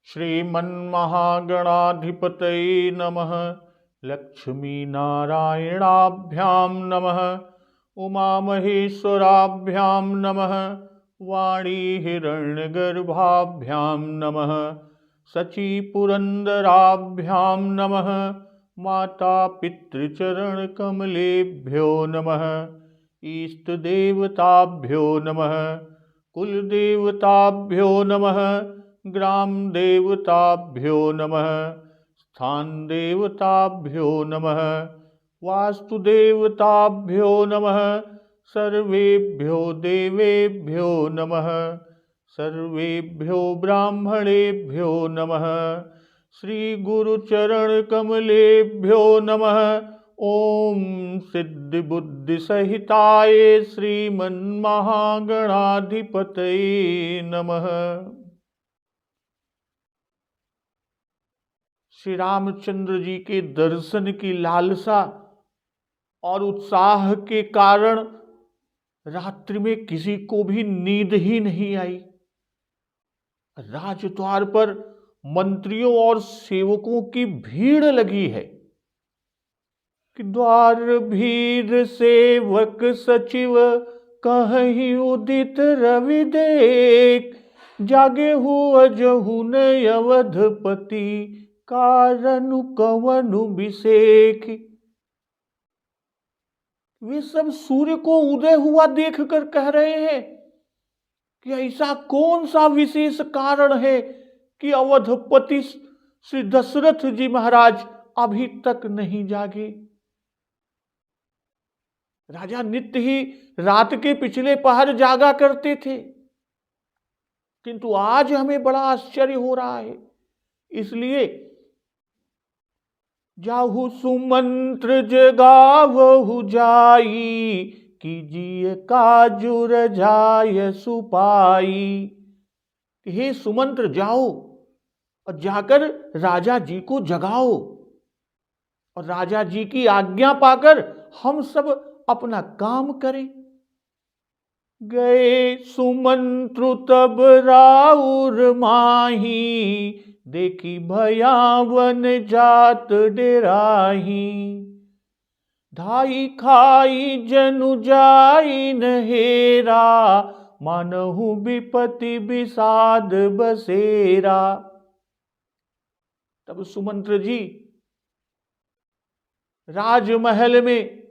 श्रीमन्महागणाधिपतये नमः। लक्ष्मीनारायणाभ्यां नमः। उमामहेश्वराभ्यां नमः। वाणीहिरण्यगर्भाभ्यां नमः। शचीपुरन्दराभ्यां नमः। मातापितृचरणकमलेभ्यो नमः। इष्टदेवताभ्यो नमः। कुलदेवताभ्यो नमः। ग्रामदेवताभ्यो नमः। स्थानदेवताभ्यो नमः। वास्तुदेवताभ्यो नमः। सर्वेभ्यो देवेभ्यो नमः। सर्वेभ्यो ब्राह्मणेभ्यो नमः। श्रीगुरुचरणकमलेभ्यो नमः। ओम सिद्धिबुद्धिसहिताय श्रीमन्महागणाधिपतये नमः। श्री रामचंद्र जी के दर्शन की लालसा और उत्साह के कारण रात्रि में किसी को भी नींद ही नहीं आई। राजद्वार पर मंत्रियों और सेवकों की भीड़ लगी है कि द्वार भीड़ सेवक सचिव कहीं उदित रवि देख, जागे हुआ जहुन अवधपति कारनु कवनु विषेक। वे सब सूर्य को उदय हुआ देखकर कह रहे हैं कि ऐसा कौन सा विशेष कारण है कि अवधपति श्री दशरथ जी महाराज अभी तक नहीं जागे। राजा नित्य ही रात के पिछले पहर जागा करते थे, किंतु आज हमें बड़ा आश्चर्य हो रहा है। इसलिए जाहु सुमंत्र जगावहु जाई, कीजिए काजुर जाय सुपाई। हे सुमंत्र जाओ और जाकर राजा जी को जगाओ, और राजा जी की आज्ञा पाकर हम सब अपना काम करें। गए सुमंत्रु तब राउर माही, देखी भयावन जात डेराही। धाई खाई जनु जाई नहेरा, मानहु विपति विषाद बसेरा। तब सुमंत्र जी राजमहल में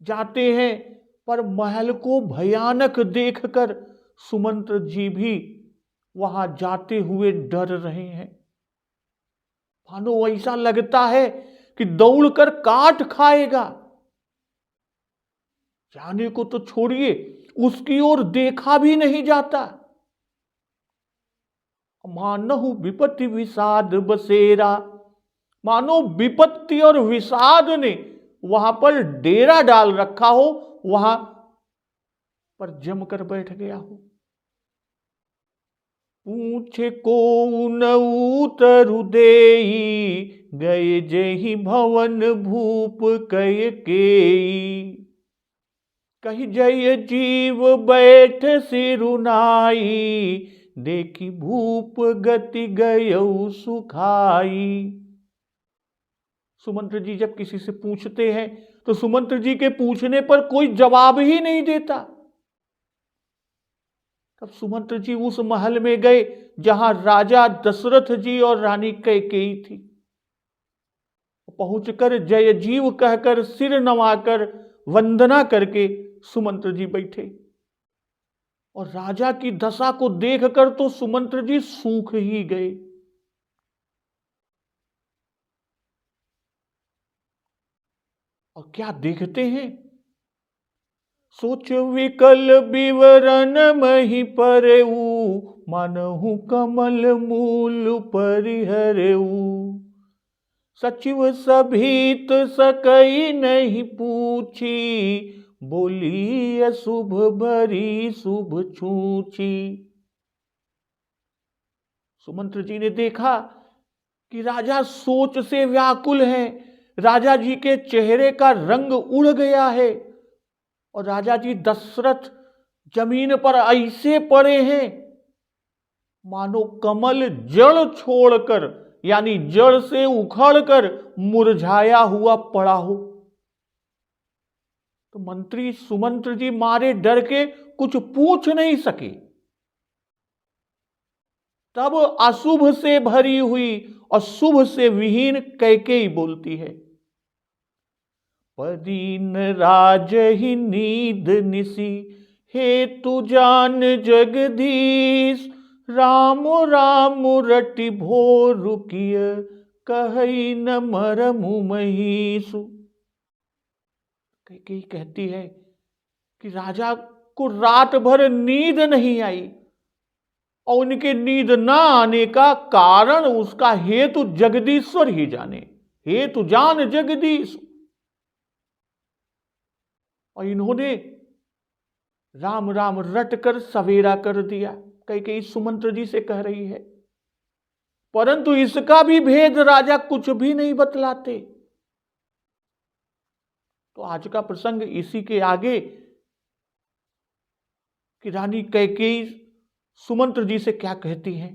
जाते हैं, पर महल को भयानक देखकर सुमंत्र जी भी वहां जाते हुए डर रहे हैं। मानो ऐसा लगता है कि दौड़कर काट खाएगा। जाने को तो छोड़िए, उसकी ओर देखा भी नहीं जाता। मानहु विपत्ति विषाद बसेरा, मानो विपत्ति और विषाद ने वहां पर डेरा डाल रखा हो, वहां पर जमकर बैठ गया हो। पूछे को न उतरु देई, गए जेहि भवन भूप कय केई। कही जय जीव बैठ सिरुनाई, देखी भूप गति गयौ सुखाई। सुमंत्र जी जब किसी से पूछते हैं तो सुमंत्र जी के पूछने पर कोई जवाब ही नहीं देता। तब सुमंत्र जी उस महल में गए जहां राजा दशरथ जी और रानी कैकेयी थी। पहुंचकर जय जीव कहकर सिर नवाकर वंदना करके सुमंत्र जी बैठे, और राजा की दशा को देखकर तो सुमंत्र जी सूख ही गए। और क्या देखते हैं? सोच विकल विवरण मही परेऊ, मानहु कमल मूल परिहरेऊ। सचिव सभीत सकई नहीं पूछी, बोली अशुभ भरी शुभ छूची। सुमंत्र जी ने देखा कि राजा सोच से व्याकुल है। राजा जी के चेहरे का रंग उड़ गया है, और राजा जी दशरथ जमीन पर ऐसे पड़े हैं मानो कमल जड़ छोड़कर, यानी जड़ से उखड़कर मुरझाया हुआ पड़ा हो। तो मंत्री सुमंत्र जी मारे डर के कुछ पूछ नहीं सके। तब अशुभ से भरी हुई और शुभ से विहीन कैकेयी बोलती है, पदीन राज ही नीद निसी, हे तु जान जगदीश, राम राम रटि भोर किय, कहि न मरमु महीसु। कैकेयी कहती है कि राजा को रात भर नींद नहीं आई, और उनके नींद ना आने का कारण उसका हेतु जगदीश्वर ही जाने। हेतु जान जगदीश। और इन्होंने राम राम रट कर सवेरा कर दिया। कैकेयी सुमंत्र जी से कह रही है, परंतु इसका भी भेद राजा कुछ भी नहीं बतलाते। तो आज का प्रसंग इसी के आगे कि रानी कैकेयी सुमंत्र जी से क्या कहती हैं।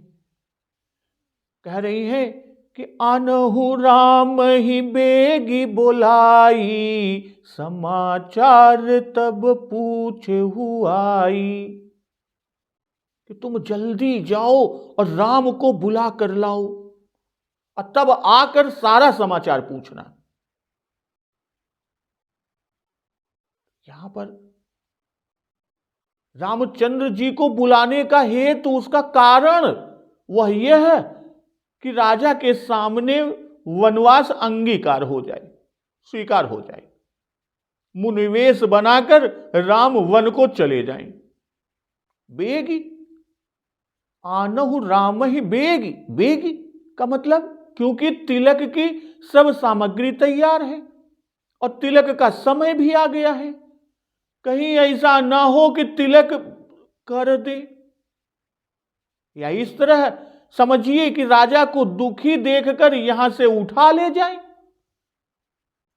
कह रही है कि अनहु राम ही बेगी बोलाई, समाचार तब पूछे हुआई। कि तुम जल्दी जाओ और राम को बुला कर लाओ, और तब आकर सारा समाचार पूछना। यहां पर रामचंद्र जी को बुलाने का हेतु, उसका कारण वह यह है कि राजा के सामने वनवास अंगीकार हो जाए, स्वीकार हो जाए, मुनिवेश बनाकर राम वन को चले जाएं। बेगी, आनहु राम ही बेगी। बेगी का मतलब क्योंकि तिलक की सब सामग्री तैयार है और तिलक का समय भी आ गया है। कहीं ऐसा ना हो कि तिलक कर दे, या इस तरह समझिए कि राजा को दुखी देखकर यहां से उठा ले जाए।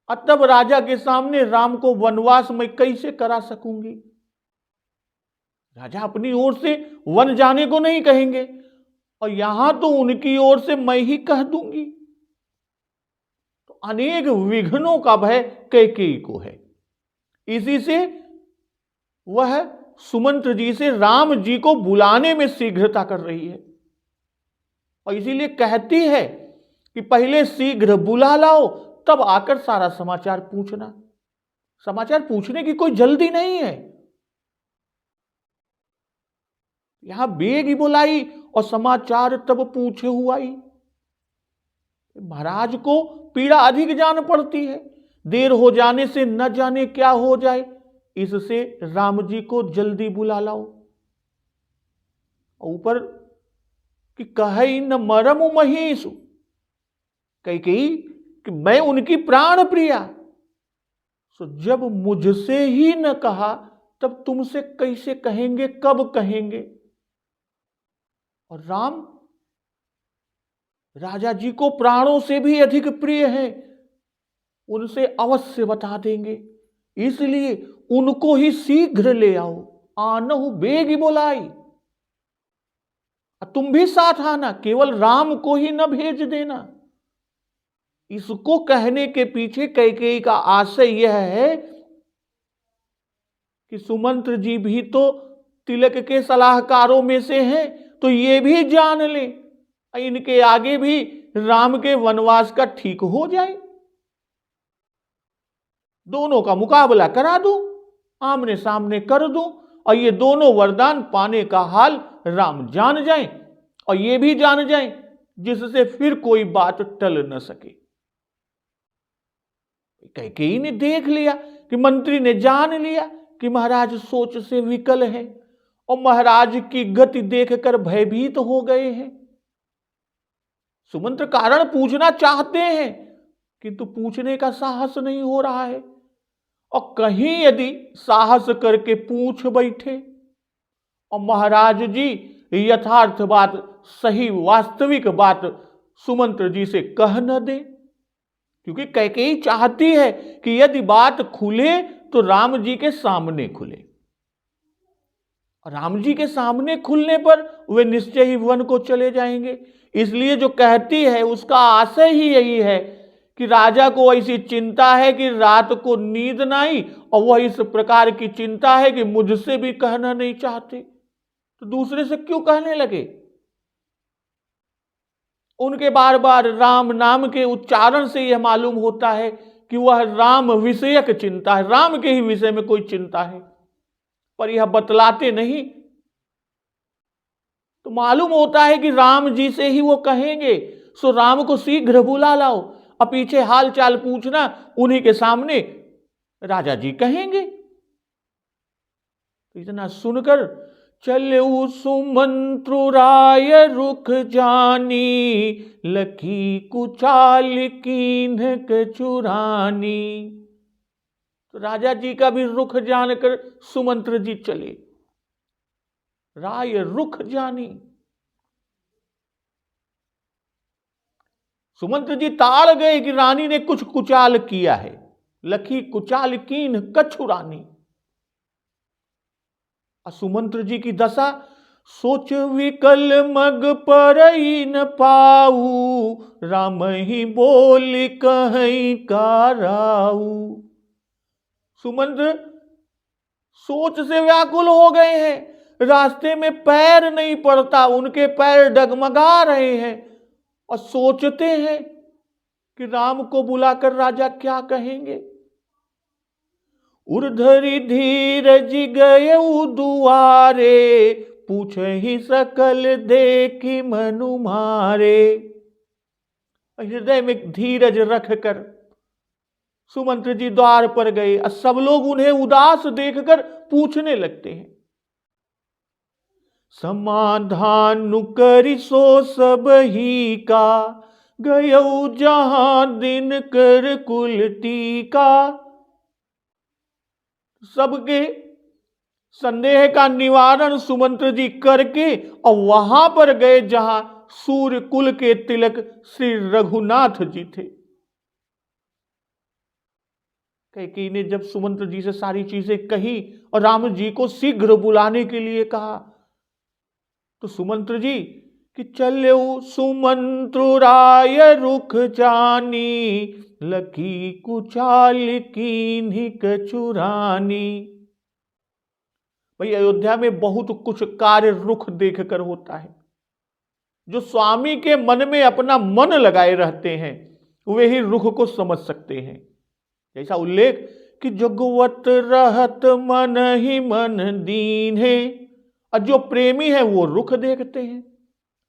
और तब राजा के सामने राम को वनवास में कैसे करा सकूंगी। राजा अपनी ओर से वन जाने को नहीं कहेंगे, और यहां तो उनकी ओर से मैं ही कह दूंगी। तो अनेक विघ्नों का भय कैकेयी को है। इसी से वह सुमंत्र जी से राम जी को बुलाने में शीघ्रता कर रही है, और इसीलिए कहती है कि पहले शीघ्र बुला लाओ, तब आकर सारा समाचार पूछना। समाचार पूछने की कोई जल्दी नहीं है। यहां बेगी बुलाई और समाचार तब पूछे हुआई। महाराज को पीड़ा अधिक जान पड़ती है, देर हो जाने से न जाने क्या हो जाए, इससे राम जी को जल्दी बुला लाओ। ऊपर कि कहे न मरम महीसु, कैकेयी कि मैं उनकी प्राण प्रिया। सो जब मुझसे ही न कहा, तब तुमसे कैसे कहेंगे, कब कहेंगे। और राम राजा जी को प्राणों से भी अधिक प्रिय है, उनसे अवश्य बता देंगे। इसलिए उनको ही शीघ्र ले आओ। आनहु बेगी बोलाई, तुम भी साथ आना, केवल राम को ही न भेज देना। इसको कहने के पीछे कैकेयी का आशय यह है कि सुमंत्र जी भी तो तिलक के सलाहकारों में से हैं, तो ये भी जान ले, इनके आगे भी राम के वनवास का ठीक हो जाए। दोनों का मुकाबला करा दो, आमने सामने कर दो, और ये दोनों वरदान पाने का हाल राम जान जाएं, और ये भी जान जाएं, जिससे फिर कोई बात टल न सके। कैकेयी ने देख लिया कि मंत्री ने जान लिया कि महाराज सोच से विकल है, और महाराज की गति देखकर भयभीत हो गए हैं। सुमंत्र कारण पूछना चाहते हैं, किंतु पूछने का साहस नहीं हो रहा है। और कहीं यदि साहस करके पूछ बैठे और महाराज जी यथार्थ बात, सही वास्तविक बात सुमंत्र जी से कह न दे, क्योंकि कैकेयी चाहती है कि यदि बात खुले तो राम जी के सामने खुले। राम जी के सामने खुलने पर वे निश्चय ही वन को चले जाएंगे। इसलिए जो कहती है उसका आशय ही यही है कि राजा को ऐसी चिंता है कि रात को नींद ना आई, और वह इस प्रकार की चिंता है कि मुझसे भी कहना नहीं चाहते, तो दूसरे से क्यों कहने लगे। उनके बार बार राम नाम के उच्चारण से यह मालूम होता है कि वह राम विषयक चिंता है, राम के ही विषय में कोई चिंता है, पर यह बतलाते नहीं। तो मालूम होता है कि राम जी से ही वो कहेंगे, सो राम को शीघ्र बुला लाओ, और पीछे हाल चाल पूछना उन्हीं के सामने राजा जी कहेंगे। इतना सुनकर चले सुमंत्रु राय रुख जानी, लखी कुचाल कीन्ह कचुरानी। तो राजा जी का भी रुख जानकर सुमंत्र जी चले। राय रुख जानी, सुमंत्र जी ताड़ गए कि रानी ने कुछ कुचाल किया है। लखी कुचाल कीन्ह कछुरानी। सुमंत्र जी की दशा, सोच विकल मग पर न पाऊ, राम ही बोल कहीं काराऊ। सुमंत्र सोच से व्याकुल हो गए हैं, रास्ते में पैर नहीं पड़ता, उनके पैर डगमगा रहे हैं, और सोचते हैं कि राम को बुलाकर राजा क्या कहेंगे। उर्धरी धीरज गए दुआरे, पूछे ही सकल देखी मनु मारे। हृदय में धीरज रखकर सुमंत्र जी द्वार पर गए, और सब लोग उन्हें उदास देखकर पूछने लगते हैं। समाधान करी सो सब ही का, गयऊ जहां दिन कर कुल टीका। सबके संदेह का निवारण सुमंत्र जी करके और वहां पर गए जहां सूर्य कुल के तिलक श्री रघुनाथ जी थे। कैकेयी ने जब सुमंत्र जी से सारी चीजें कही और राम जी को शीघ्र बुलाने के लिए कहा, तो सुमंत्र जी कि चले सुमंत्रु राय रुख जानी, लखी कुचाल कीन्ह कचुरानी। भाई अयोध्या में बहुत कुछ कार्य रुख देखकर होता है। जो स्वामी के मन में अपना मन लगाए रहते हैं वे ही रुख को समझ सकते हैं। जैसा उल्लेख कि जगवत रहत मन ही मन दीन है, और जो प्रेमी है वो रुख देखते हैं,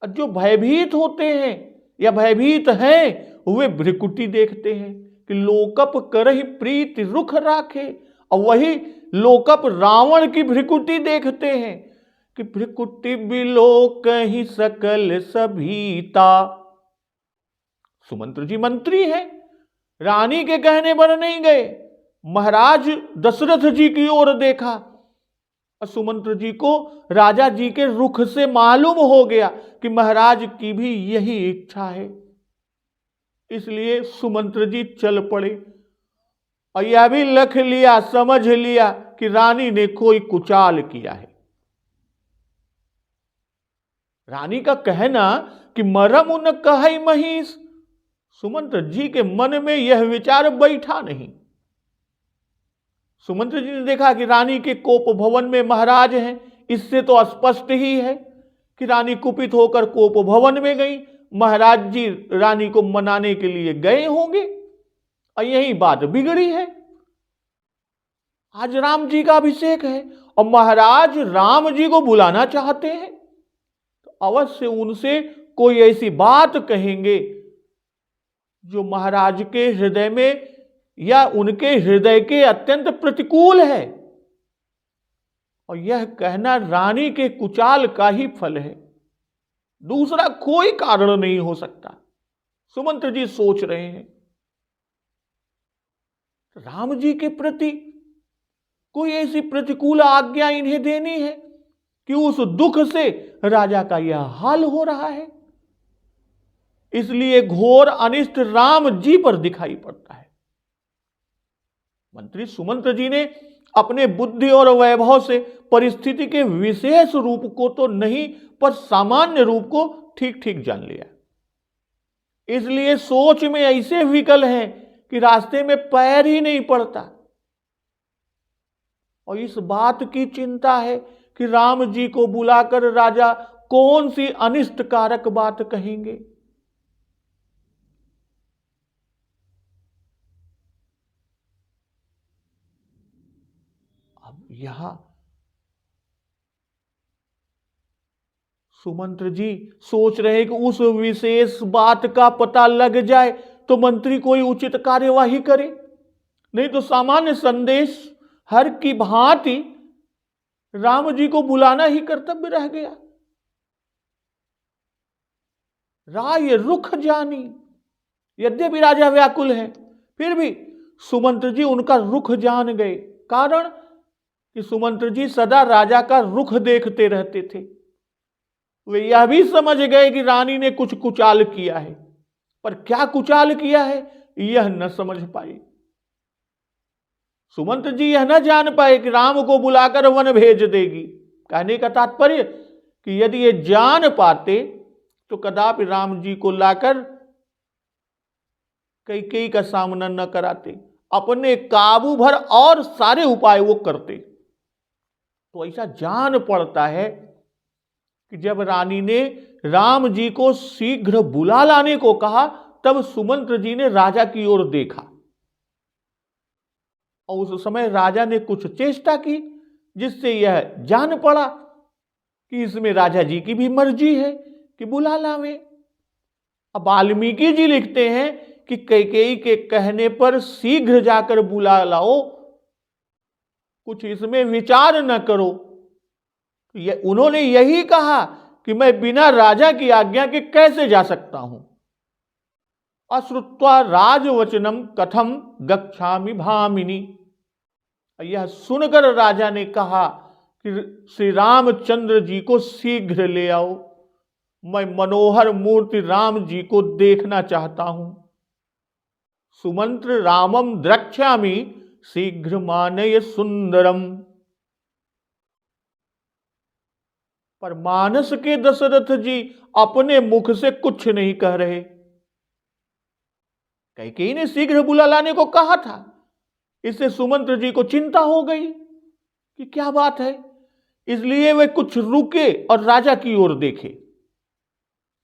और जो भयभीत होते हैं या भयभीत हैं वे भ्रिकुटी देखते हैं कि लोकप करहि प्रीति रुख राखे। और वही लोकप रावण की भ्रिकुटी देखते हैं कि भ्रिकुटी बिलोक ही सकल सभीता। सुमंत्र जी मंत्री हैं, रानी के कहने पर नहीं गए, महाराज दशरथ जी की ओर देखा, और सुमंत्र जी को राजा जी के रुख से मालूम हो गया कि महाराज की भी यही इच्छा है। इसलिए सुमंत्र जी चल पड़े, और यह भी लख लिया, समझ लिया कि रानी ने कोई कुचाल किया है। रानी का कहना कि मरम न कहै महिष, सुमंत्र जी के मन में यह विचार बैठा नहीं। सुमंत्र जी ने देखा कि रानी के कोप भवन में महाराज हैं, इससे तो स्पष्ट ही है कि रानी कुपित होकर कोप भवन में गई, महाराज जी रानी को मनाने के लिए गए होंगे, और यही बात बिगड़ी है। आज राम जी का अभिषेक है और महाराज राम जी को बुलाना चाहते हैं, तो अवश्य उनसे कोई ऐसी बात कहेंगे जो महाराज के हृदय में या उनके हृदय के अत्यंत प्रतिकूल है, और यह कहना रानी के कुचाल का ही फल है, दूसरा कोई कारण नहीं हो सकता। सुमंत्र जी सोच रहे हैं राम जी के प्रति कोई ऐसी प्रतिकूल आज्ञा इन्हें देनी है कि उस दुख से राजा का यह हाल हो रहा है। इसलिए घोर अनिष्ट राम जी पर दिखाई पड़ता है। मंत्री सुमंत्र जी ने अपने बुद्धि और वैभव से परिस्थिति के विशेष रूप को तो नहीं पर सामान्य रूप को ठीक ठीक जान लिया। इसलिए सोच में ऐसे विकल हैं कि रास्ते में पैर ही नहीं पड़ता। और इस बात की चिंता है कि राम जी को बुलाकर राजा कौन सी अनिष्टकारक बात कहेंगे। अब यहां सुमंत्र जी सोच रहे कि उस विशेष बात का पता लग जाए तो मंत्री कोई उचित कार्यवाही करे, नहीं तो सामान्य संदेश हर की भांति राम जी को बुलाना ही कर्तव्य रह गया। राय रुख जानी, यद्यपि राजा व्याकुल है फिर भी सुमंत्र जी उनका रुख जान गए। कारण कि सुमंत्र जी सदा राजा का रुख देखते रहते थे। वे यह भी समझ गए कि रानी ने कुछ कुचाल किया है, पर क्या कुचाल किया है यह न समझ पाए। सुमंत्र जी यह न जान पाए कि राम को बुलाकर वन भेज देगी। कहने का तात्पर्य कि यदि ये जान पाते तो कदापि राम जी को लाकर कैकेयी का सामना न कराते, अपने काबू भर और सारे उपाय वो करते। तो ऐसा जान पड़ता है कि जब रानी ने राम जी को शीघ्र बुला लाने को कहा तब सुमंत्र जी ने राजा की ओर देखा और उस समय राजा ने कुछ चेष्टा की जिससे यह जान पड़ा कि इसमें राजा जी की भी मर्जी है कि बुला लावे। अब वाल्मीकि जी लिखते हैं कि कैकेयी के कहने पर शीघ्र जाकर बुला लाओ, कुछ इसमें विचार न करो। उन्होंने यही कहा कि मैं बिना राजा की आज्ञा के कैसे जा सकता हूं। अश्रुत्वा राजवचनम कथम गच्छामि भामिनी। यह सुनकर राजा ने कहा कि श्री रामचंद्र जी को शीघ्र ले आओ, मैं मनोहर मूर्ति राम जी को देखना चाहता हूं। सुमंत्र रामम द्रक्ष्यामि शीघ्र मानय सुंदरम। पर मानस के दशरथ जी अपने मुख से कुछ नहीं कह रहे। कैकेयी ने शीघ्र बुला लाने को कहा था, इससे सुमंत्र जी को चिंता हो गई कि क्या बात है। इसलिए वे कुछ रुके और राजा की ओर देखे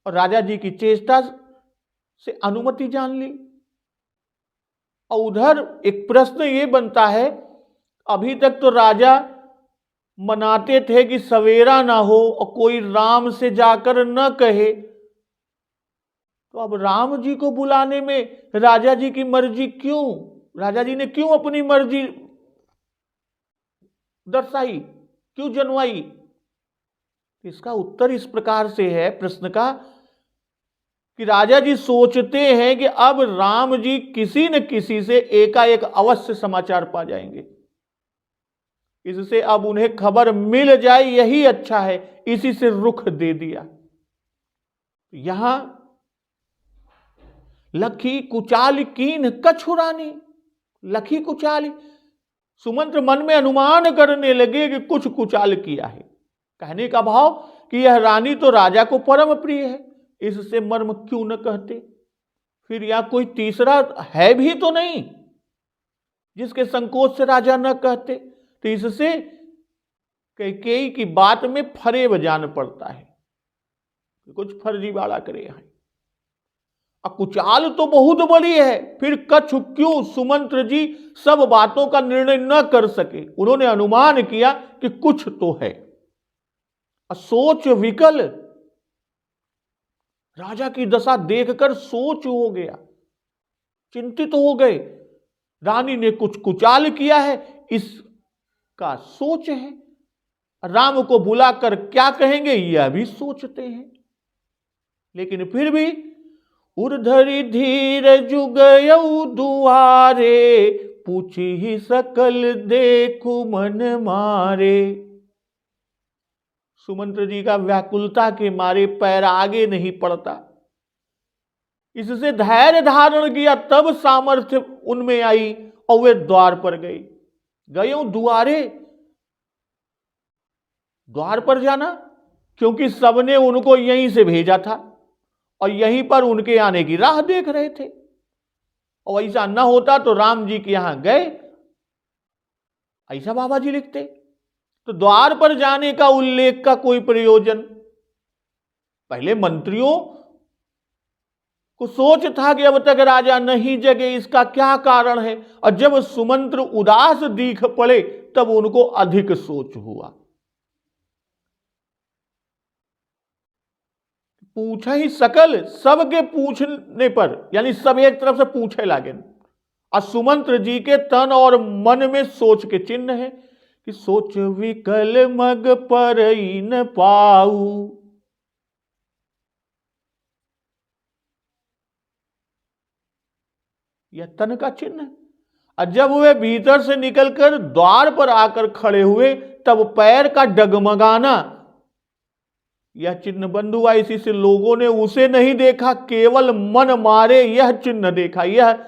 और राजा जी की चेष्टा से अनुमति जान ली। और उधर एक प्रश्न ये बनता है, अभी तक तो राजा मनाते थे कि सवेरा ना हो और कोई राम से जाकर न कहे, तो अब राम जी को बुलाने में राजा जी की मर्जी क्यों, राजा जी ने क्यों अपनी मर्जी दर्शाई, क्यों जनवाई? इसका उत्तर इस प्रकार से है प्रश्न का कि राजा जी सोचते हैं कि अब राम जी किसी न किसी से एकाएक अवश्य समाचार पा जाएंगे, इससे अब उन्हें खबर मिल जाए यही अच्छा है, इसी से रुख दे दिया। यहां लखी कुचाल कीन कछुरानी, लखी कुचाल, सुमंत्र मन में अनुमान करने लगे कि कुछ कुचाल किया है। कहने का भाव कि यह रानी तो राजा को परम प्रिय है, इससे मर्म क्यों न कहते। फिर यह कोई तीसरा है भी तो नहीं जिसके संकोच से राजा न कहते। तो इससे कैकेयी की बात में फरेब जान पड़ता है, कुछ फर्जीवाड़ा करे हैं। कुचाल तो बहुत बड़ी है, फिर कछु क्यों सुमंत्र जी सब बातों का निर्णय न कर सके। उन्होंने अनुमान किया कि कुछ तो है। सोच विकल, राजा की दशा देखकर सोच हो गया, चिंतित हो गए। रानी ने कुछ कुचाल किया है, इसका सोच है। राम को बुलाकर क्या कहेंगे यह भी सोचते हैं। लेकिन फिर भी उर्धरि धीर जुगयऊ दुआरे, पूछी ही सकल देखु मन मारे। सुमंत्र जी का व्याकुलता के मारे पैर आगे नहीं पड़ता, इससे धैर्य धारण किया, तब सामर्थ्य उनमें आई और वे द्वार पर गई। गयो दुआरे, द्वार पर जाना, क्योंकि सबने उनको यहीं से भेजा था और यहीं पर उनके आने की राह देख रहे थे। और ऐसा न होता तो राम जी के यहां गए, ऐसा बाबा जी लिखते। तो द्वार पर जाने का उल्लेख का कोई प्रयोजन? पहले मंत्रियों को सोच था कि अब तक राजा नहीं जगे, इसका क्या कारण है। और जब सुमंत्र उदास दिख पड़े तब उनको अधिक सोच हुआ। पूछा ही सकल, सबके पूछने पर, यानी सब एक तरफ से पूछे लागे। और सुमंत्र जी के तन और मन में सोच के चिन्ह है कि सोच विकल मग पर न पाऊ। यह तन का चिन्ह है। और जब वे भीतर से निकलकर द्वार पर आकर खड़े हुए तब पैर का डगमगाना यह चिन्ह बंद हुआ। इसी से लोगों ने उसे नहीं देखा, केवल मन मारे यह चिन्ह देखा, यह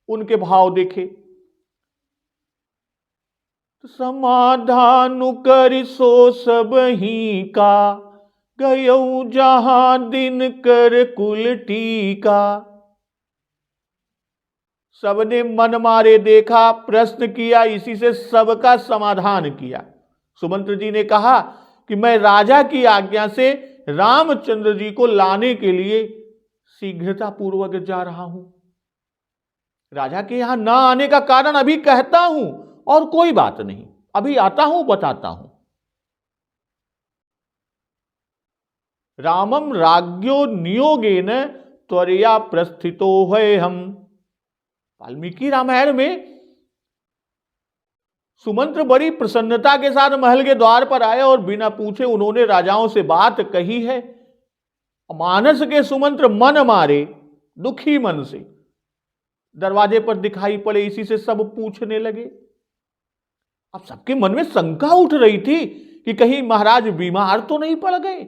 उनके भाव देखे। समाधान कर सो सब ही का, गयो जहां दिन कर कुल टीका। सबने मन मारे देखा, प्रश्न किया, इसी से सबका समाधान किया। सुमंत्र जी ने कहा कि मैं राजा की आज्ञा से रामचंद्र जी को लाने के लिए शीघ्रता पूर्वक जा रहा हूं। राजा के यहां ना आने का कारण अभी कहता हूं, और कोई बात नहीं, अभी आता हूं, बताता हूं। रामम राज्ञो नियोगेन त्वरया प्रस्थितो है हम। वाल्मीकि रामायण में सुमंत्र बड़ी प्रसन्नता के साथ महल के द्वार पर आए और बिना पूछे उन्होंने राजाओं से बात कही है। मानस के सुमंत्र मन मारे दुखी मन से दरवाजे पर दिखाई पड़े, इसी से सब पूछने लगे। अब सबके मन में शंका उठ रही थी कि कहीं महाराज बीमार तो नहीं पड़ गए।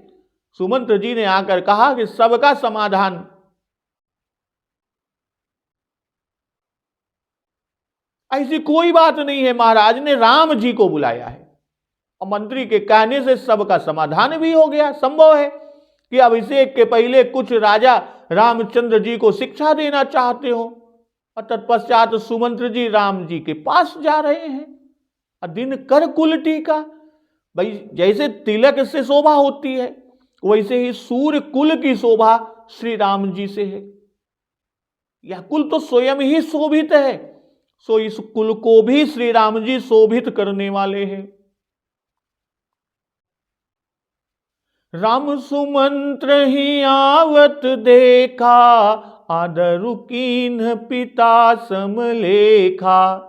सुमंत्र जी ने आकर कहा कि सबका समाधान, ऐसी कोई बात नहीं है, महाराज ने राम जी को बुलाया है और मंत्री के कहने से सबका समाधान भी हो गया। संभव है कि अभिषेक के पहले कुछ राजा रामचंद्र जी को शिक्षा देना चाहते हो और तत्पश्चात सुमंत्र जी राम जी के पास जा रहे हैं। और दिन कर कुल टीका, भाई जैसे तिलक से शोभा होती है वैसे ही सूर्य कुल की शोभा श्री राम जी से है। यह कुल तो स्वयं ही शोभित है, सो इस कुल को भी श्री राम जी शोभित करने वाले हैं। राम सुमंत्र ही आवत देखा, आदरु कीन्ह पिता समलेखा।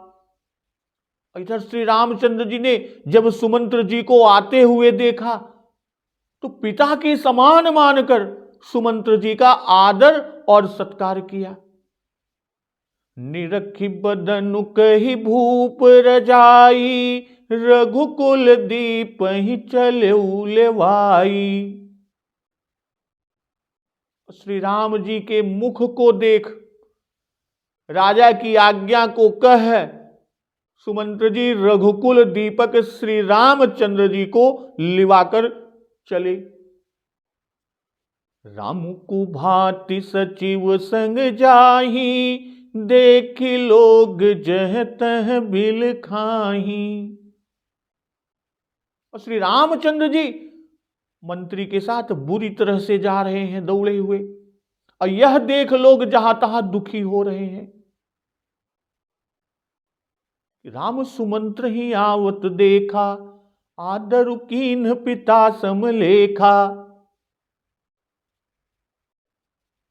इधर श्री रामचंद्र जी ने जब सुमंत्र जी को आते हुए देखा तो पिता के समान मानकर सुमंत्र जी का आदर और सत्कार किया। निरखी बदनु कही भूप रजाई, रघुकुल दीप ही चले लेवाई। श्री राम जी के मुख को देख राजा की आज्ञा को कह सुमंत्र जी रघुकुल दीपक श्री रामचंद्र जी को लिवाकर चले। राम को भांति सचिव संग जाही, देखी लोग जह तह बिल खाही। और श्री रामचंद्र जी मंत्री के साथ बुरी तरह से जा रहे हैं दौड़े हुए, और यह देख लोग जहां तहां दुखी हो रहे हैं। राम सुमंत्र ही आवत देखा, आदर कीन्ह पिता समलेखा।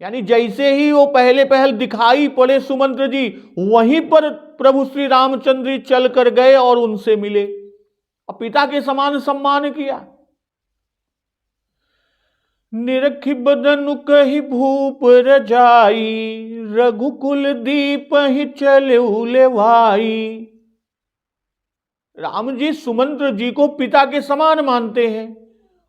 यानी जैसे ही वो पहले पहल दिखाई पड़े सुमंत्र जी, वहीं पर प्रभु श्री रामचंद्र जी चल कर गए और उनसे मिले और पिता के समान सम्मान किया। निरखी बदनु कही भूप रजाई, रघुकुल दीप ही चले लेवाई। राम जी सुमंत्र जी को पिता के समान मानते हैं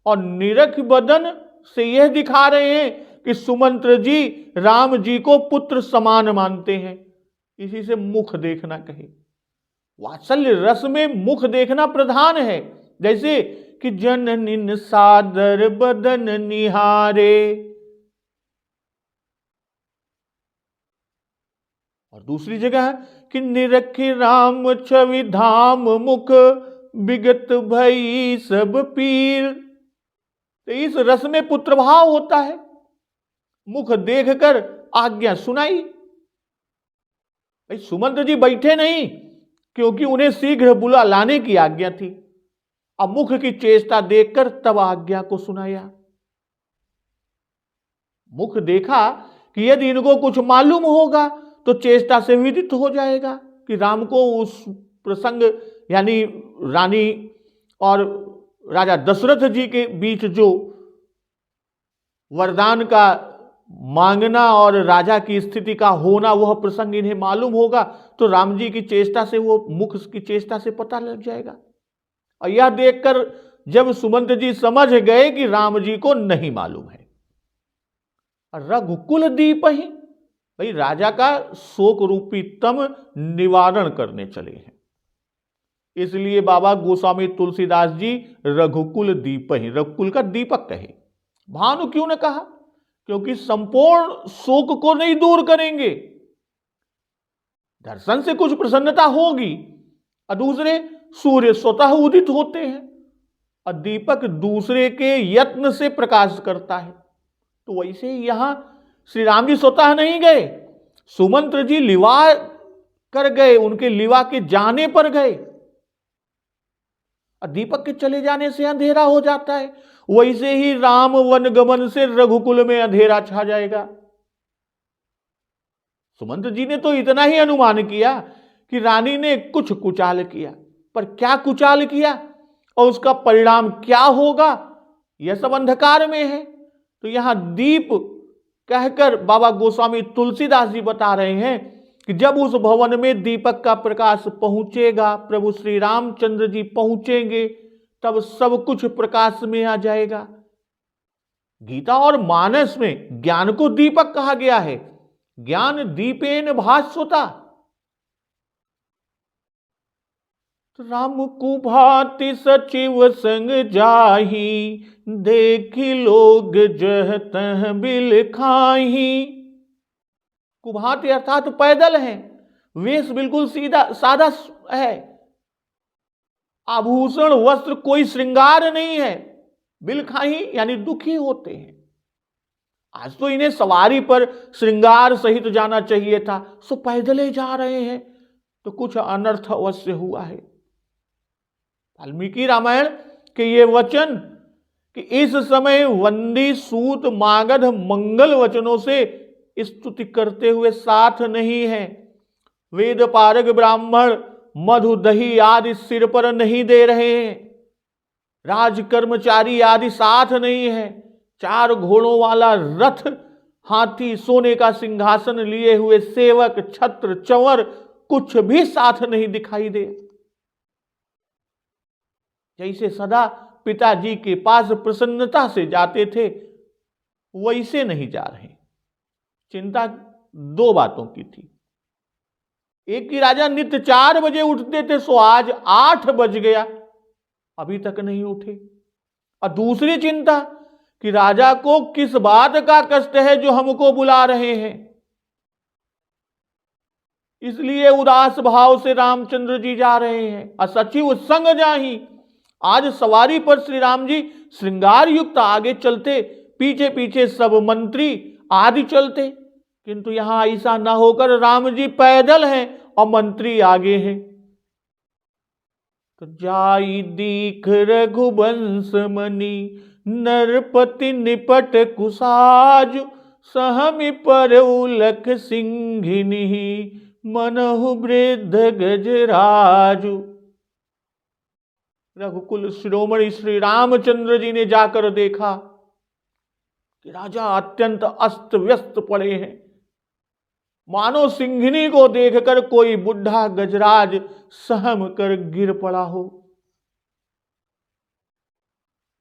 और निरख बदन से यह दिखा रहे हैं कि सुमंत्र जी राम जी को पुत्र समान मानते हैं। इसी से मुख देखना कहे। वात्सल्य रस में मुख देखना प्रधान है, जैसे कि जननिन सादर बदन निहारे। और दूसरी जगह है कि निरखी राम छवि धाम मुख विगत भई सब पीर। तो इस रस में पुत्र भाव होता है, मुख देखकर आज्ञा सुनाई। भाई सुमंत जी बैठे नहीं क्योंकि उन्हें शीघ्र बुला लाने की आज्ञा थी, अब मुख की चेष्टा देखकर तब आज्ञा को सुनाया। मुख देखा कि यदि इनको कुछ मालूम होगा तो चेष्टा से विदित हो जाएगा कि राम को उस प्रसंग यानी रानी और राजा दशरथ जी के बीच जो वरदान का मांगना और राजा की स्थिति का होना वह प्रसंग इन्हें मालूम होगा, तो राम जी की चेष्टा से, वो मुख की चेष्टा से पता लग जाएगा। और यह देखकर जब सुमंत जी समझ गए कि राम जी को नहीं मालूम है, रघुकुल दीप ही, भाई राजा का शोक रूपी तम निवारण करने चले हैं। इसलिए बाबा गोस्वामी तुलसीदास जी रघुकुल दीप ही, रघुकुल का दीपक कहे। भानु क्यों न कहा? क्योंकि संपूर्ण शोक को नहीं दूर करेंगे, दर्शन से कुछ प्रसन्नता होगी, और दूसरे सूर्य स्वतः उदित होते हैं और दीपक दूसरे के यत्न से प्रकाश करता है। तो वैसे यहां श्री राम जी स्वतः नहीं गए, सुमंत्र जी लिवा कर गए, उनके लिवा के जाने पर गए। और दीपक के चले जाने से अंधेरा हो जाता है, वैसे ही राम वन गमन से रघुकुल में अंधेरा छा जाएगा। सुमंत जी ने तो इतना ही अनुमान किया कि रानी ने कुछ कुचाल किया, पर क्या कुचाल किया और उसका परिणाम क्या होगा, यह सब अंधकार में है। तो यहां दीप कहकर बाबा गोस्वामी तुलसीदास जी बता रहे हैं कि जब उस भवन में दीपक का प्रकाश पहुंचेगा, प्रभु श्री रामचंद्र जी पहुंचेंगे, तब सब कुछ प्रकाश में आ जाएगा। गीता और मानस में ज्ञान को दीपक कहा गया है, ज्ञान दीपेन भास्वता। राम कुभाति सचिव संग जाही, देखी लोग जह तह बिल खाही। कुभाति अर्थात पैदल हैं, वेश बिल्कुल सीधा सादा है, आभूषण वस्त्र कोई श्रृंगार नहीं है, बिल खाही यानी दुखी होते हैं। आज तो इन्हें सवारी पर श्रृंगार सहित जाना चाहिए था, सो पैदल जा रहे हैं, तो कुछ अनर्थ अवश्य हुआ है। वाल्मीकि रामायण के ये वचन कि इस समय वंदी सूत मागध मंगल वचनों से स्तुति करते हुए साथ नहीं है। वेद पारग ब्राह्मण मधु दही आदि सिर पर नहीं दे रहे हैं, राज कर्मचारी आदि साथ नहीं है, 4 घोड़ों वाला रथ, हाथी, सोने का सिंहासन लिए हुए सेवक, छत्र, चंवर कुछ भी साथ नहीं दिखाई दे। जैसे सदा पिताजी के पास प्रसन्नता से जाते थे वैसे नहीं जा रहे। चिंता 2 बातों की थी। एक की राजा नित्य 4 बजे उठते थे, सो आज 8 बज गया, अभी तक नहीं उठे। और दूसरी चिंता कि राजा को किस बात का कष्ट है जो हमको बुला रहे हैं। इसलिए उदास भाव से रामचंद्र जी जा रहे हैं। असचिव संग जाही, आज सवारी पर श्री राम जी श्रृंगार युक्त आगे चलते, पीछे पीछे सब मंत्री आदि चलते, किंतु यहां ऐसा ना होकर राम जी पैदल हैं और मंत्री आगे हैं। तो जाई दीख रघुवंश मणि, नरपति निपट कुसाज, सहमि पर उलख सिंघिनी, मनहु वृद्ध गजराजु। रघुकुल शिरोमणि श्री रामचंद्र जी ने जाकर देखा कि राजा अत्यंत अस्त व्यस्त पड़े हैं, मानो सिंघिनी को देखकर कोई बुढ़ा गजराज सहम कर गिर पड़ा हो।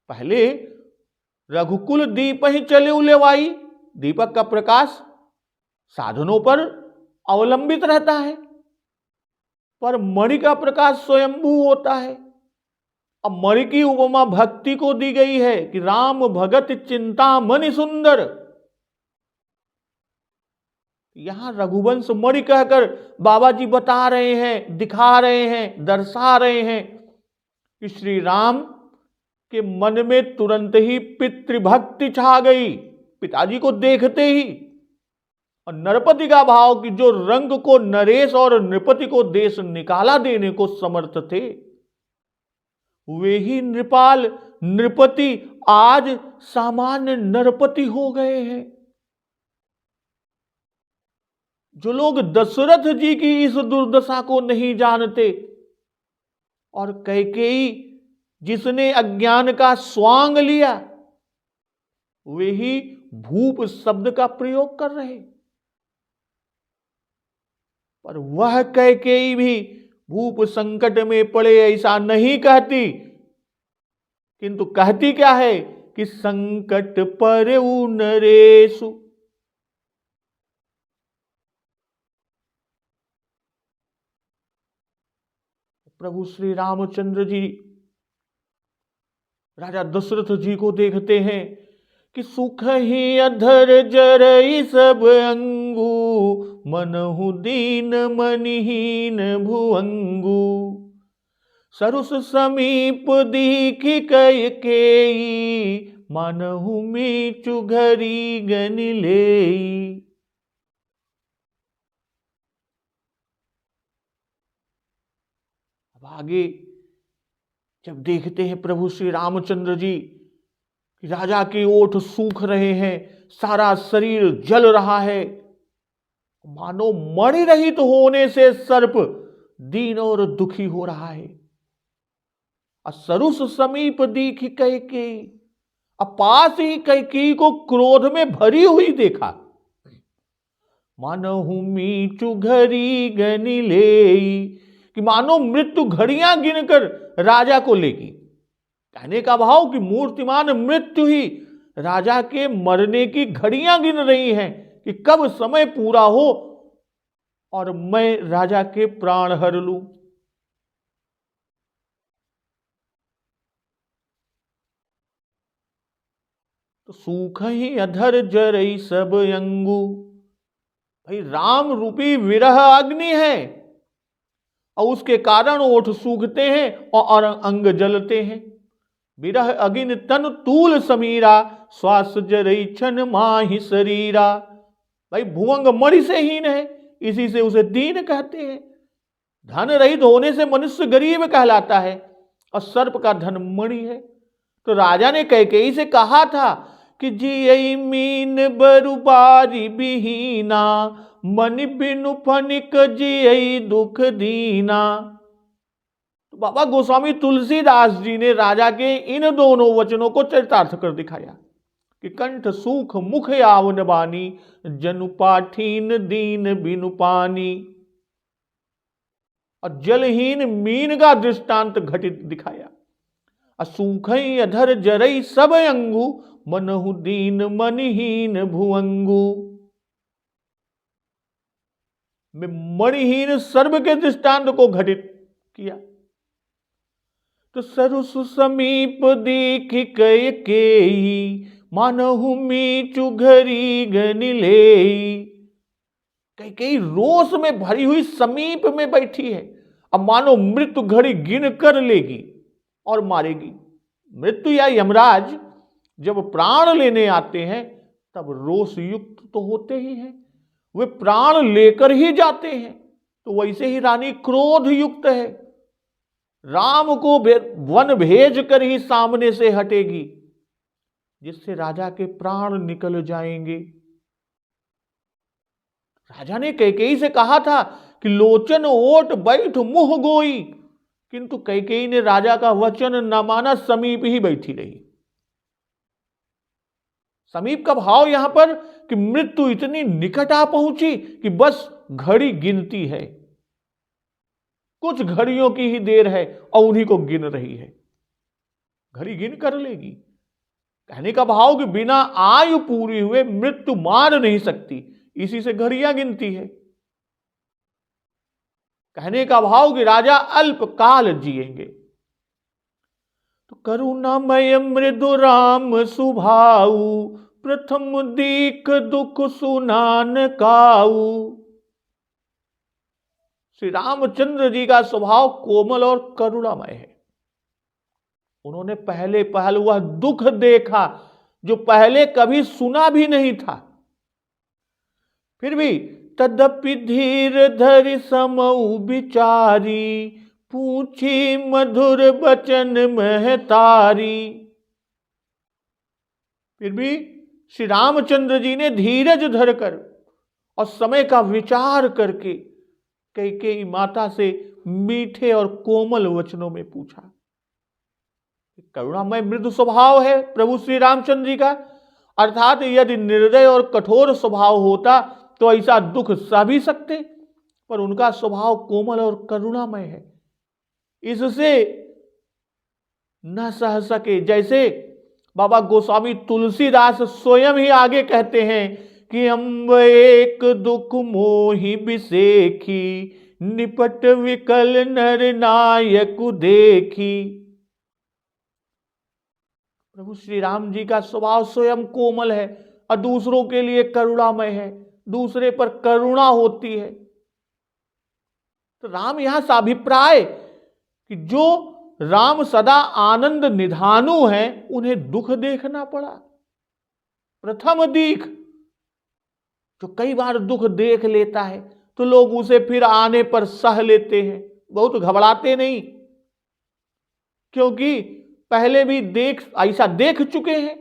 पहले रघुकुल दीप ही चले उलेवाई, दीपक का प्रकाश साधनों पर अवलंबित रहता है। पर मणि का प्रकाश स्वयंभू होता है। अब मणि की उपमा भक्ति को दी गई है कि राम भगत चिंता मणि सुंदर। यहां रघुवंश मणि कहकर बाबा जी बता रहे हैं, दिखा रहे हैं, दर्शा रहे हैं कि श्री राम के मन में तुरंत ही पितृभक्ति छा गई पिताजी को देखते ही। और नरपति का भाव कि जो रंग को नरेश और नृपति को देश निकाला देने को समर्थ थे, वे ही नृपाल नृपति आज सामान्य नरपति हो गए हैं। जो लोग दशरथ जी की इस दुर्दशा को नहीं जानते और कैकेयी जिसने अज्ञान का स्वांग लिया, वे ही भूप शब्द का प्रयोग कर रहे। पर वह कैकेयी भी भूप संकट में पड़े ऐसा नहीं कहती, किंतु कहती क्या है कि संकट परेउ नरेषु। प्रभु श्री रामचंद्र जी राजा दशरथ जी को देखते हैं कि सुख ही अधर जरई सब अंगू, मनहु दीन मनिहीन भुअंगू। सरुस समीप दीखि कैकेयी, मानहु मीचु घरी गनि लेई। अब आगे जब देखते हैं प्रभु श्री रामचंद्र जी कि राजा के ओठ सूख रहे हैं, सारा शरीर जल रहा है, मानो मणि रहित होने से सर्प दीन और दुखी हो रहा है। सरुस समीप दीखि कैकेयी, पास ही कैकेयी को क्रोध में भरी हुई देखा। मानहु मीचु घड़ी गनि लेई, कि मानो मृत्यु घड़ियां गिनकर राजा को लेगी। कहने का भाव कि मूर्तिमान मृत्यु ही राजा के मरने की घड़ियां गिन रही हैं कि कब समय पूरा हो और मैं राजा के प्राण हर लूं। तो सूख ही अधर जरई सब अंगू। भाई राम रूपी विरह अग्नि है और उसके कारण ओठ सूखते हैं और अंग जलते हैं। विरह अगिन तन तूल समीरा, श्वास जरई छन माहि शरीरा। भाई भुवंग मणि से हीन है, इसी से उसे दीन कहते हैं। धन रहित होने से मनुष्य गरीब कहलाता है और सर्प का धन मणि है। तो राजा ने कैकेयी से कहा था कि जियई मीन बरुबारी बिहीना, मनि बिनु फनिक जियई दुख दीना। तो बाबा गोस्वामी तुलसीदास जी ने राजा के इन दोनों वचनों को चरितार्थ कर दिखाया कि कंठ सूख मुख यावन बानी, जनु पाठीन दीन बिनु पानी। और जलहीन मीन का दृष्टांत घटित दिखाया। सूखई अधर जरई सब अंगू, मनहु दीन मनिहीन भुअंगू। में मणिहीन सर्व के दृष्टांत को घटित किया। तो सरुस समीप दीखि कैकेयी, मानहु मीचु घरी गनि लेई। कैकेयी रोष में भरी हुई समीप में बैठी है, अब मानो मृत्यु घड़ी गिन कर लेगी और मारेगी। मृत्यु या यमराज जब प्राण लेने आते हैं तब रोष युक्त तो होते ही हैं, वे प्राण लेकर ही जाते हैं। तो वैसे ही रानी क्रोध युक्त है, राम को वन भेज कर ही सामने से हटेगी, जिससे राजा के प्राण निकल जाएंगे। राजा ने कैकेयी से कहा था कि लोचन ओट बैठ मुह गोई, किंतु कैकेयी ने राजा का वचन न माना, समीप ही बैठी रही। समीप का भाव यहां पर कि मृत्यु इतनी निकट आ पहुंची कि बस घड़ी गिनती है, कुछ घड़ियों की ही देर है और उन्हीं को गिन रही है, घड़ी गिन कर लेगी। कहने का भाव कि बिना आयु पूरी हुए मृत्यु मार नहीं सकती, इसी से घड़ियां गिनती है। कहने का भाव कि राजा अल्प काल जिएंगे। तो करुणामय मृदु राम सुभाऊ, प्रथम दीख दुख सुनान काऊ। श्री रामचंद्र जी का स्वभाव कोमल और करुणामय है। उन्होंने पहले पहल वह दुख देखा जो पहले कभी सुना भी नहीं था। फिर भी तदपि धीर धरि समऊ विचारी, पूछी मधुर बचन महतारी। फिर भी श्री रामचंद्र जी ने धीरज धरकर और समय का विचार करके कैकेयी माता से मीठे और कोमल वचनों में पूछा। करुणामय मृदु स्वभाव है प्रभु श्री रामचंद्र जी का, अर्थात यदि निर्दय और कठोर स्वभाव होता तो ऐसा दुख सह भी सकते, पर उनका स्वभाव कोमल और करुणामय है, इससे न सह सके। जैसे बाबा गोस्वामी तुलसीदास स्वयं ही आगे कहते हैं कि अम्ब एक दुख मोहि बिसेखी, निपट विकल नर नायक देखी। प्रभु श्री राम जी का स्वभाव स्वयं कोमल है और दूसरों के लिए करुणामय है, दूसरे पर करुणा होती है। तो राम यहां साभिप्राय कि जो राम सदा आनंद निधानु हैं, उन्हें दुख देखना पड़ा। प्रथम दीख, जो कई बार दुख देख लेता है तो लोग उसे फिर आने पर सह लेते हैं, बहुत घबराते नहीं, क्योंकि पहले भी ऐसा देख चुके हैं।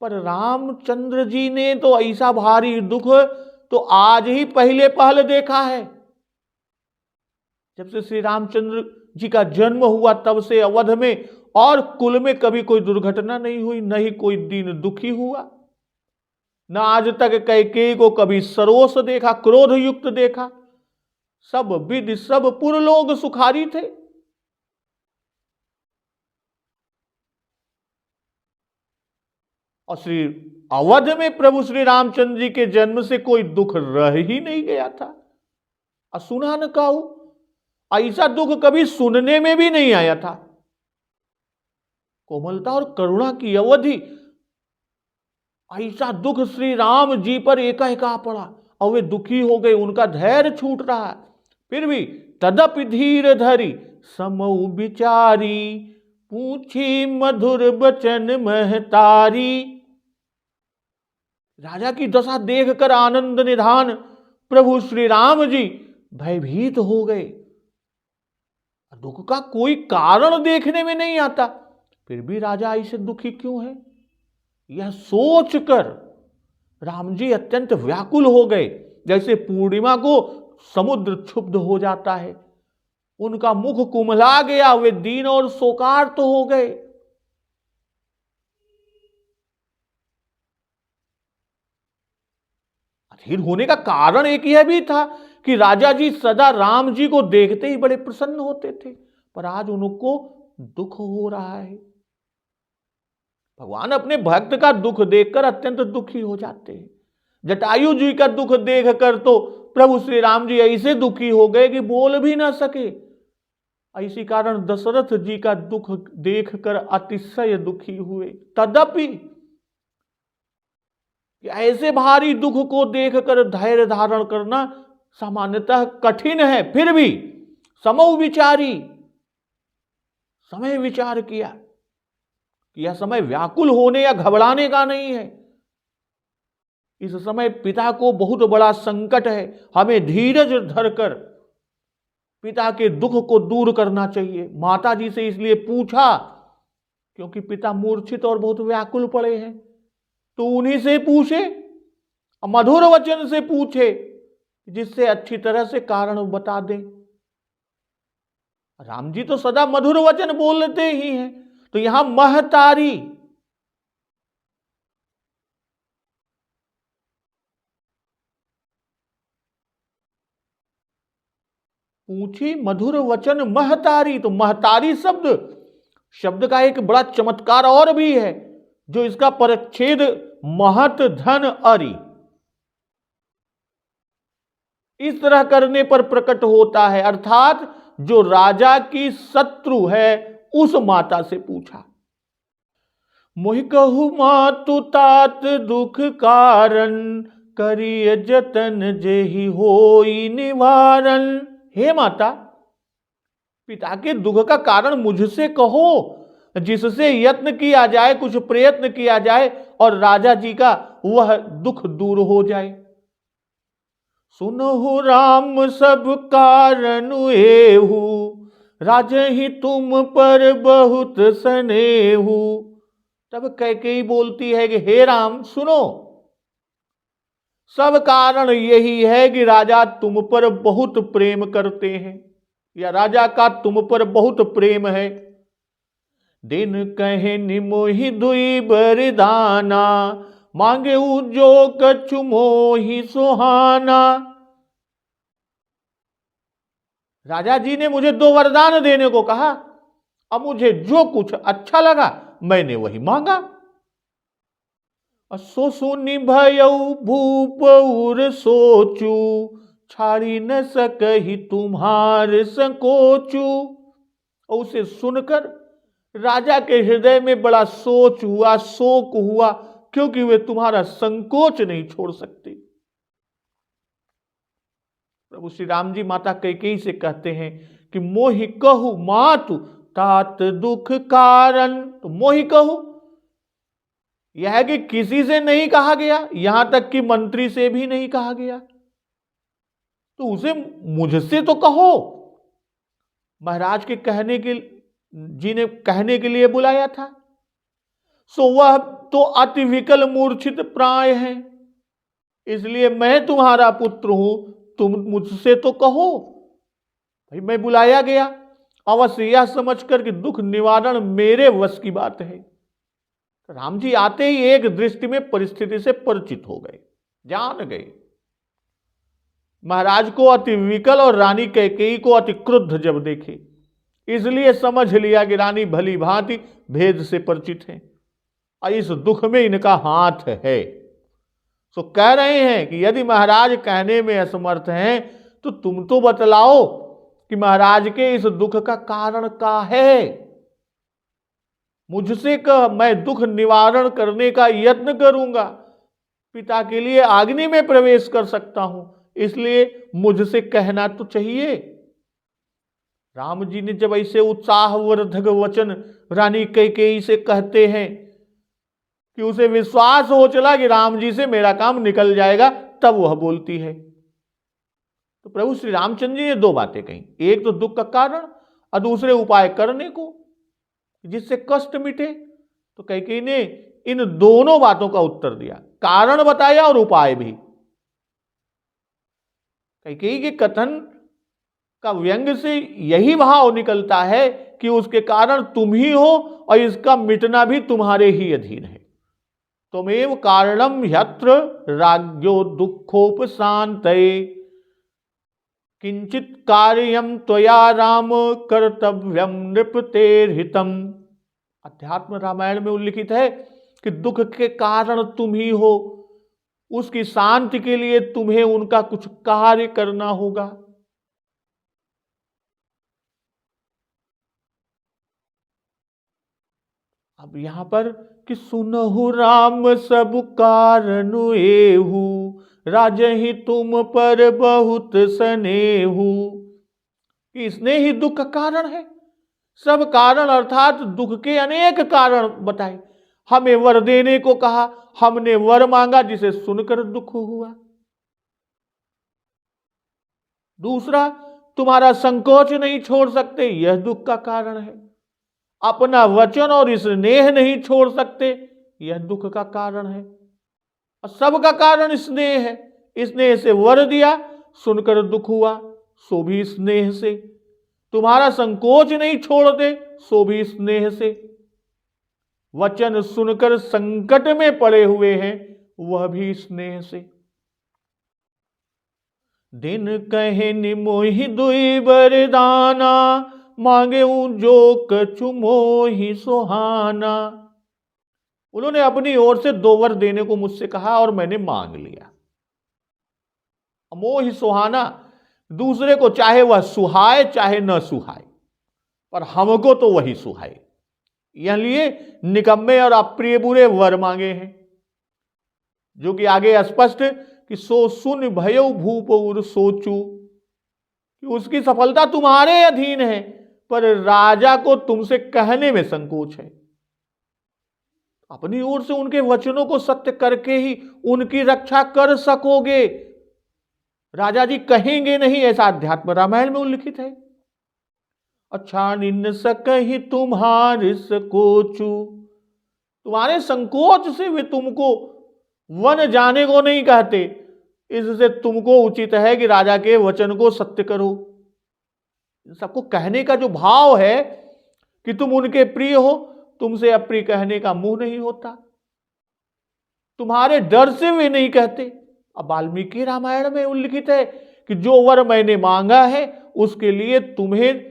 पर रामचंद्र जी ने तो ऐसा भारी दुख तो आज ही पहले पहल देखा है। जब से श्री रामचंद्र जी का जन्म हुआ तब से अवध में और कुल में कभी कोई दुर्घटना नहीं हुई, न ही कोई दिन दुखी हुआ, न आज तक कैकेयी को कभी सरोष देखा, क्रोध युक्त देखा। सब विधि सब पुर लोग सुखारी थे। और श्री अवध में प्रभु श्री रामचंद्र जी के जन्म से कोई दुख रह ही नहीं गया था। असुना न काऊ, ऐसा दुख कभी सुनने में भी नहीं आया था। कोमलता और करुणा की अवधि, ऐसा दुख श्री राम जी पर एकाएक आ पड़ा और वे दुखी हो गए, उनका धैर्य छूट रहा। फिर भी तदपि धीर धरि समऊ विचारी, पूछी मधुर बचन महतारी। राजा की दशा देखकर आनंद निधान प्रभु श्री राम जी भयभीत हो गए। दुख का कोई कारण देखने में नहीं आता, फिर भी राजा ऐसे दुखी क्यों है, यह सोचकर राम जी अत्यंत व्याकुल हो गए। जैसे पूर्णिमा को समुद्र क्षुब्ध हो जाता है, उनका मुख कुमला गया, वे दीन और शोकार्त हो गए। अधीर होने का कारण एक यह भी था कि राजा जी सदा राम जी को देखते ही बड़े प्रसन्न होते थे, पर आज उनको दुख हो रहा है। भगवान अपने भक्त का दुख देखकर अत्यंत दुखी हो जाते हैं। जटायु जी का दुख देखकर तो प्रभु श्री राम जी ऐसे दुखी हो गए कि बोल भी ना सके। इसी कारण दशरथ जी का दुख देखकर अतिशय दुखी हुए। तदपि ऐसे भारी दुख को देखकर धैर्य धारण करना सामान्यतः कठिन है, फिर भी समऊ विचारी, समय विचार किया कि यह समय व्याकुल होने या घबराने का नहीं है। इस समय पिता को बहुत बड़ा संकट है, हमें धीरज धरकर पिता के दुख को दूर करना चाहिए। माता जी से इसलिए पूछा क्योंकि पिता मूर्छित और बहुत व्याकुल पड़े हैं, तो उन्हीं से पूछे, मधुर वचन से पूछे जिससे अच्छी तरह से कारण बता दें। राम जी तो सदा मधुर वचन बोलते ही हैं, तो यहां महतारी, पूछी मधुर वचन महतारी। तो महतारी शब्द का एक बड़ा चमत्कार और भी है, जो इसका परिच्छेद महत धन अरि। इस तरह करने पर प्रकट होता है, अर्थात जो राजा की शत्रु है उस माता से पूछा। मोहि कहु मातु तात दुख कारण, करिय जतन जेहि होई निवारण। हे माता, पिता के दुख का कारण मुझसे कहो, जिससे यत्न किया जाए, कुछ प्रयत्न किया जाए और राजा जी का वह दुख दूर हो जाए। सुनहु राम सब कारण एहु, राजहि तुम पर बहुत स्नेहु। तब कैकेयी बोलती है कि हे राम सुनो, सब कारण यही है कि राजा तुम पर बहुत प्रेम करते हैं, या राजा का तुम पर बहुत प्रेम है। दिन कहे निमोहि दुई बरदाना, मांगे जो कछु मोहि सुहाना। राजा जी ने मुझे 2 वरदान देने को कहा, अब मुझे जो कुछ अच्छा लगा मैंने वही मांगा। सो सुनि भयउ भूप उर सोचू, छाड़ी न सकहि तुम्हार संकोचू। और उसे सुनकर राजा के हृदय में बड़ा सोच हुआ, शोक हुआ, क्योंकि वे तुम्हारा संकोच नहीं छोड़ सकते। प्रभु श्री राम जी माता कैकेयी से कहते हैं कि मोहि कहु मातु तात दुख कारण। तो मोहि कहु यह है कि किसी से नहीं कहा गया, यहां तक कि मंत्री से भी नहीं कहा गया, तो उसे मुझसे तो कहो। महाराज के कहने के जी ने कहने के लिए बुलाया था। सो वह तो अति विकल मूर्छित प्राय है, इसलिए मैं तुम्हारा पुत्र हूं, तुम मुझसे तो कहो। भाई मैं बुलाया गया अवश्य यह समझकर कि दुख निवारण मेरे वश की बात है। राम जी आते ही एक दृष्टि में परिस्थिति से परिचित हो गए, जान गए। महाराज को अति विकल और रानी कैकेयी को अति क्रुद्ध जब देखे, इसलिए समझ लिया कि रानी भली भांति भेद से परिचित है और इस दुख में इनका हाथ है। तो कह रहे हैं कि यदि महाराज कहने में असमर्थ हैं तो तुम तो बतलाओ कि महाराज के इस दुख का कारण क्या है। मुझसे कह, मैं दुख निवारण करने का यत्न करूंगा। पिता के लिए अग्नि में प्रवेश कर सकता हूं, इसलिए मुझसे कहना तो चाहिए। राम जी ने जब ऐसे उत्साहवर्धक वचन रानी कैकेयी से कहते हैं कि उसे विश्वास हो चला कि राम जी से मेरा काम निकल जाएगा, तब वह बोलती है। तो प्रभु श्री रामचंद्र जी ने 2 बातें कही, एक तो दुख का कारण और दूसरे उपाय करने को जिससे कष्ट मिटे। तो कैकेयी ने इन दोनों बातों का उत्तर दिया, कारण बताया और उपाय भी। कैकेयी के कथन का व्यंग से यही भाव निकलता है कि उसके कारण तुम ही हो और इसका मिटना भी तुम्हारे ही अधीन है। त्वमेव कारणम ह्यत्र राज्ञो दुखोपशांतये, किंचित कार्यम त्वया राम कर्तव्यम नृपतेर्हितम। अध्यात्म रामायण में उल्लिखित है कि दुख के कारण तुम ही हो, उसकी शांति के लिए तुम्हें उनका कुछ कार्य करना होगा। अब यहां पर कि सुनहु राम सब कारण एहू, राजहि तुम पर बहुत स्नेहू। कि स्नेह ही दुख का कारण है। सब कारण अर्थात दुख के अनेक कारण बताए। हमें वर देने को कहा, हमने वर मांगा जिसे सुनकर दुख हुआ। दूसरा, तुम्हारा संकोच नहीं छोड़ सकते, यह दुख का कारण है। अपना वचन और स्नेह नहीं छोड़ सकते, यह दुख का कारण है। और सबका कारण स्नेह है। स्नेह से वर दिया, सुनकर दुख हुआ, सो भी स्नेह से। तुम्हारा संकोच नहीं छोड़ते, सो भी स्नेह से। वचन सुनकर संकट में पड़े हुए हैं, वह भी स्नेह से। दिन कहे निमोहि दुई बरदाना, मांगे जो कछु मोहि सुहाना। उन्होंने अपनी ओर से 2 वर देने को मुझसे कहा और मैंने मांग लिया। मोहि सुहाना, दूसरे को चाहे वह सुहाए चाहे न सुहाए, पर हमको तो वही सुहाए। यह लिए निकम्मे और अप्रिय बुरे वर मांगे हैं, जो कि आगे स्पष्ट कि सो सुन भयो भूप उर सोचू, कि उसकी सफलता तुम्हारे अधीन है, पर राजा को तुमसे कहने में संकोच है। अपनी ओर से उनके वचनों को सत्य करके ही उनकी रक्षा कर सकोगे। राजा जी कहेंगे नहीं, ऐसा अध्यात्म रामायण में उल्लिखित है। अच्छा निन्न सकहि तुम्हारे संकोचू, तुम्हारे संकोच से वे तुमको वन जाने को नहीं कहते, इससे तुमको उचित है कि राजा के वचन को सत्य करो। सबको कहने का जो भाव है कि तुम उनके प्रिय हो, तुमसे अप्रिय कहने का मुंह नहीं होता, तुम्हारे डर से वे नहीं कहते। अब वाल्मीकि रामायण में उल्लिखित है कि जो वर मैंने मांगा है उसके लिए तुम्हें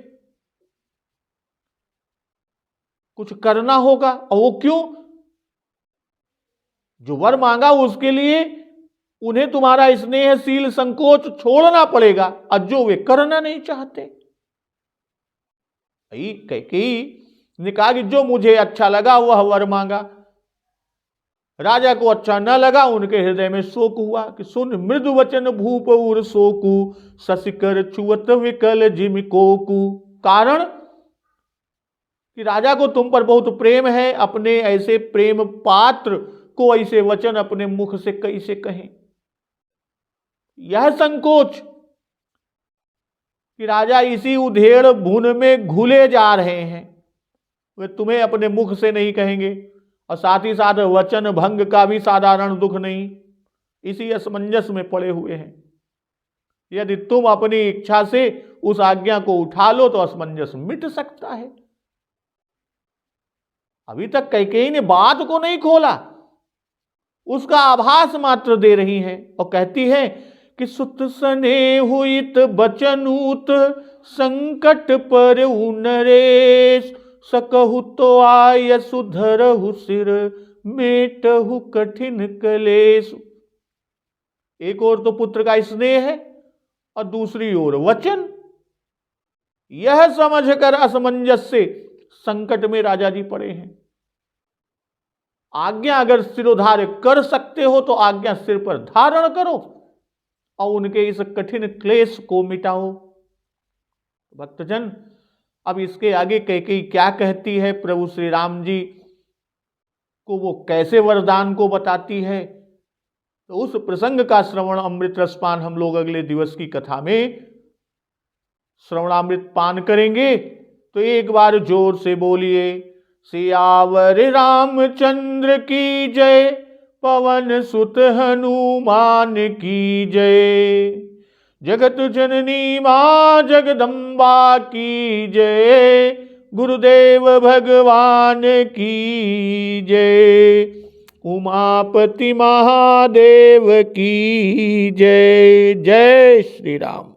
कुछ करना होगा। और वो क्यों? जो वर मांगा उसके लिए उन्हें तुम्हारा स्नेहशील संकोच छोड़ना पड़ेगा, और जो वे करना नहीं चाहते। कैकेयी ने कहा कि जो मुझे अच्छा लगा वह वर मांगा, राजा को अच्छा न लगा, उनके हृदय में शोक हुआ कि सुन मृदु वचन भूप उर शोकु, शशिकर छुअत विकल जिम कोकु। कारण कि राजा को तुम पर बहुत प्रेम है, अपने ऐसे प्रेम पात्र को ऐसे वचन अपने मुख से कैसे कहें। यह संकोच कि राजा इसी उधेड़ भुन में घुले जा रहे हैं, वे तुम्हें अपने मुख से नहीं कहेंगे, और साथ ही साथ वचन भंग का भी साधारण दुख नहीं, इसी असमंजस में पड़े हुए हैं। यदि तुम अपनी इच्छा से उस आज्ञा को उठा लो तो असमंजस मिट सकता है। अभी तक कैकेयी ने बात को नहीं खोला, उसका आभास मात्र दे रही है, और कहती है कि सुत सने हुइत बचनूत, संकट पर नरेश, सकहु तो आय सुधरहु सिर, मेटहु कठिन कलेश। एक ओर तो पुत्र का स्नेह है और दूसरी ओर वचन। यह समझकर असमंजस से संकट में राजा जी पड़े हैं। आज्ञा अगर सिरोधार्य कर सकते हो तो आज्ञा सिर पर धारण करो और उनके इस कठिन क्लेश को मिटाओ। भक्तजन, अब इसके आगे कैकेयी क्या कहती है, प्रभु श्री राम जी को वो कैसे वरदान को बताती है, तो उस प्रसंग का श्रवण अमृत रसपान हम लोग अगले दिवस की कथा में श्रवणामृत पान करेंगे। तो एक बार जोर से बोलिए, सियावर रामचंद्र की जय, पवन सुत हनुमान की जय, जगत जननी मां जगदम्बा की जय, गुरुदेव भगवान की जय, उमापति महादेव की जय। जय श्री राम।